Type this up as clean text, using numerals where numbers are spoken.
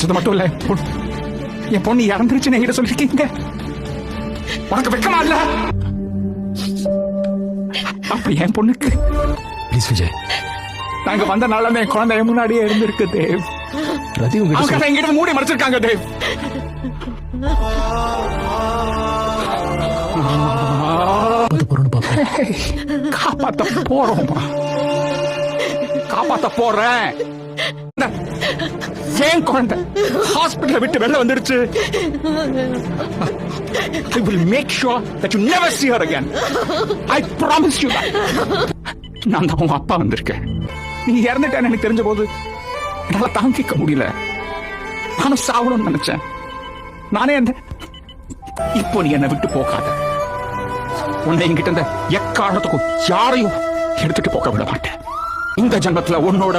பேசுறது மட்டும் இல்ல, என் பொண்ணு இறந்துருச்சுன்னு என்கிட்ட சொல்லிருக்கீங்க. உனக்கு வெக்கமா இல்ல? அப்படி என் பொண்ணுக்கு ப்ளீஸ் விஜய், நாங்க வந்த நாள்ல என் குழந்தை என் முன்னாடியே இருந்திருக்கு தேவ். ரதி அவங்க என்கிட்ட மூடி மறைச்சிருக்காங்க தேவ். காப்பாத்த போறோமா? காப்பாத்த போறேன். ஏன் குழந்தை ஹாஸ்பிடலை விட்டு வெளில வந்துடுச்சு. I will make sure that you never see her again. I promise you that. நான் தான் உன் அப்பா வந்திருக்கேன். நீ இறந்துட்டேன்னு எனக்கு தெரிஞ்ச போது என்னால தாங்கிக்க முடியல. நானும் சாவணும்னு நினைச்சேன். நானே அந்த இப்போ நீ என்னை விட்டு போகாத. உன்னை என்கிட்ட இருந்த எக்காரணத்துக்கும் யாரையும் எடுத்துட்டு போக விட மாட்டேன். இந்த ஜன்மத்துல உன்னோட